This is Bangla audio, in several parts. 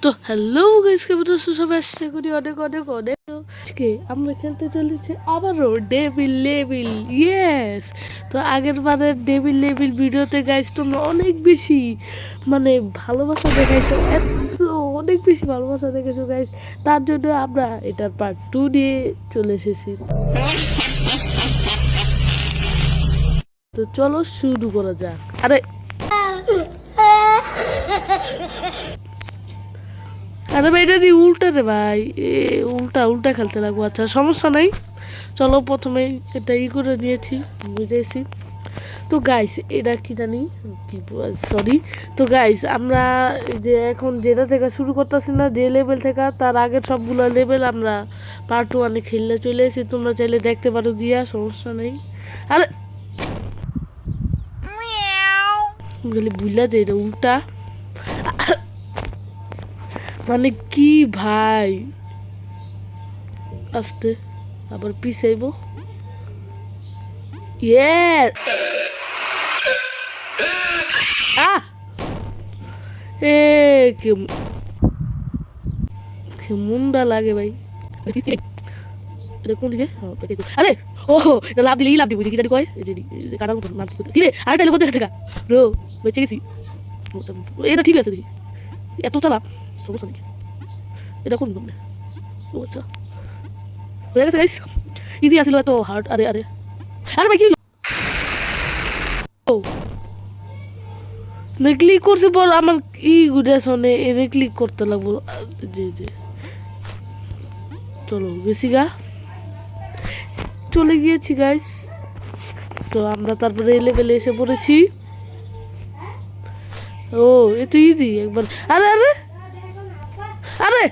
তো হ্যালো গাইস, কেমন আছো সবাই? আশা করি অনেক অনেক অনেক আজকে আমরা খেলতে চলেছি আবারও ডেভিল লেভিল। ইয়েস, তো আগের বারের ডেভিল লেভিল ভিডিওতে গাইস তোমরা অনেক বেশি ভালোবাসা দেখাইছো, এত অনেক বেশি ভালোবাসা দেখেছো গাইস। তার জন্য আমরা এটার পার্ট 2 নিয়ে চলে এসেছি। তো চলো শুরু করা যাক। আরে আরে ভাই, এটা যে উল্টা রে ভাই, উল্টা উল্টা খেলতে লাগবো। আচ্ছা সমস্যা নাই, চলো প্রথমে এটা করে নিয়েছি, বুঝেছি। তো গাইস এটা কি জানি কি, সরি। তো গাইস আমরা যে এখন যেটা থেকে শুরু করতেছি না, যে লেভেল থেকে, তার আগের সবগুলো লেভেল আমরা পার্ট 1 খেললে চলে এসেছি। তোমরা চাইলে দেখতে পারো গিয়া, সমস্যা নেই। আরে বুঝলা যে এটা উল্টা, কি ভাই, আস্তে আবার পিছাইব। এ মুন্ডা লাগে ভাই। কোন দিকে? আরে ও এটা লাভ দিলেই লাভ দিব, কি জানি কয় কাটার মতো নাম কি রে? আরেকটা লোক দেখেছে গা রো, বেঁচে গেছি। এটা ঠিক আছে, দেখি এত চালাক, সমস্যা নেই। এটা কোন গমনে? ও আচ্ছা, হয়ে গেছে গাইস, ইজি আসিল, এত হার্ড। আরে আরে আরে ভাই কি ক্লিক করছে পর আমার গুড়া শোনে, এনে ক্লিক করতে লাগবো। জি জি, চলো গেছি গা, চলে গিয়েছি গাইস। তো আমরা তারপরে এই লেভেলে এসে পড়েছি। ও এ তো ইজি একবার। আরে আরে আরে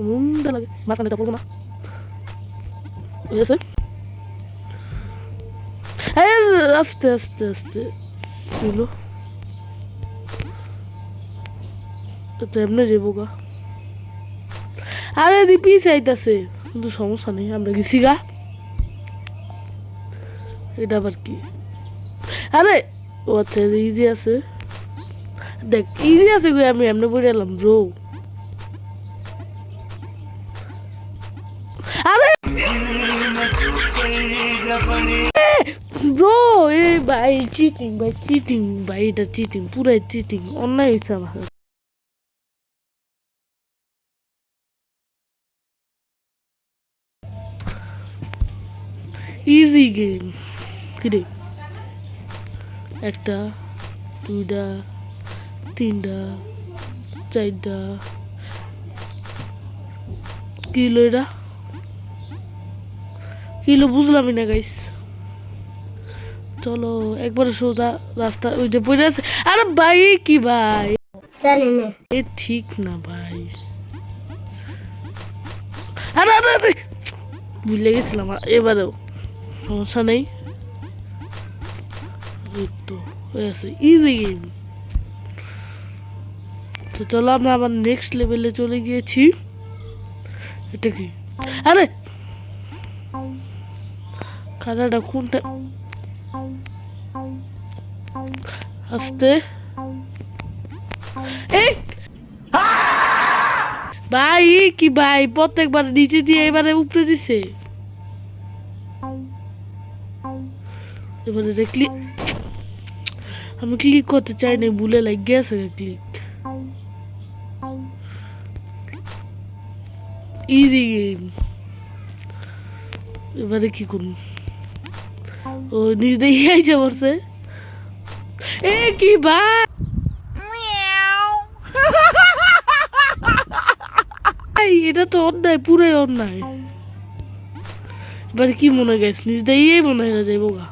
মুন্ডা লাগে, মাঝখানে এটা পড়বো না। হয়েছে, আস্তে আস্তে আস্তে এলো তো এমনি যাবো গা। আরে দিপি চাইতেছে, কিন্তু সমস্যা নেই, আমরা গেছি গা। এটা আবার কি? আরে ও আচ্ছা, ইজি আছে, দেখ ইজি আছে গো, আমি এমনি পড়ে এলাম ব্রো। আরে ব্রো, এ ভাই চিটিং ভাই, চিটিং ভাই, এটা চিটিং, পুরাই চিটিং, অন্যায় হয়েছে আমার। ইজি গেম কিরে, একটা দুইটা তিনটা চারটা, কিলো এটা কিলো বুঝলামই না গাইস। চলো একবারে সোজা রাস্তা, ওই যে পড়ে আছে। আরে ভাই কি ভাই, এ ঠিক না ভাই। আরে আরে আরে ভুলে গেছিলাম, এবারেও সমস্যা নেই। তো হয়ে আছে, ইজি গেম। তো চলো আমরা আবার নেক্সট লেভেলে চলে গিয়েছি। এটা কি? আরে কানাডা কোনটা? আস্তে ভাই কি ভাই, প্রত্যেকবার নিচে দিয়ে এবারে উপরে দিছে। এবারে ক্লিক, আমি ক্লিক করতে চাই না, ভুলে লাগ গেছে ক্লিক। ইজি গেম, এবারে কি করুন? ও নিজ দেখে আইসা পড়ছে। এ কি ভাই, এটা তো অন্যায়, পুরাই অন্যায়। এবারে কি মনে গেছে, নিজ দিয়ে মনে হয় যাইব গা,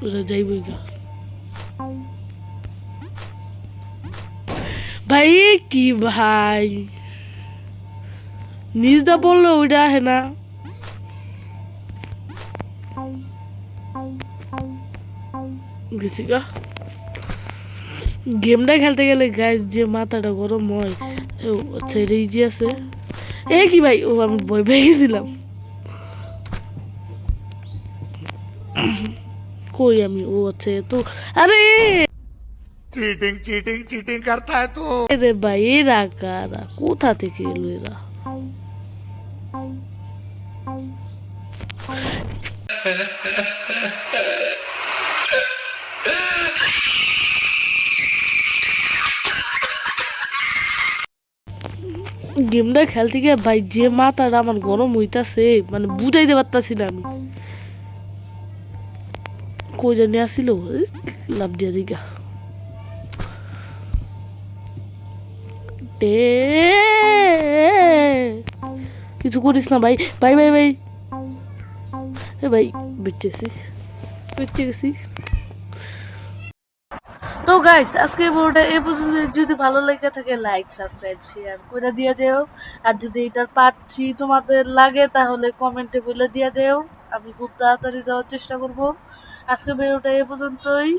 ওরা যাইবই গা। ভাই কি ভাই, নিজটা বললো ওইটা আহে না। গেছি গা, গেমটা খেলতে গেলে গাইস যে মাথাটা গরম হয়। ও আচ্ছা, এটা ইজি আছে। এ কি ভাই, ও আমি ভয় পেয়ে গেছিলাম। কই আমি ও আছে তো আরে चीटिंग चीटिंग चीटिंग करता है तू। রে ভাই এরা কারা কোথা থেকে এলো এরা গেমটা খেলতে গিয়ে ভাই যে মাথাটা আমার গরম হইতাছে মানে বুঝাইতে পারতাছি না আমি কই জানি আসিল লাভ দিয়া দিগা কিছু করিস না ভাই ভাই ভাই ভাই এ ভাই বেঁচেছি বেঁচে গেছি তো গাইস আজকে ভিডিওটা এই পর্যন্ত যদি ভালো লেগে থাকে লাইক সাবস্ক্রাইব শেয়ার করে দিয়ে যেও আর যদি এটার পার্ট 3 তোমাদের লাগে তাহলে কমেন্টে বলে দিয়ে যেও আমি খুব তাড়াতাড়ি দেওয়ার চেষ্টা করব আজকে ভিডিওটা এই পর্যন্তই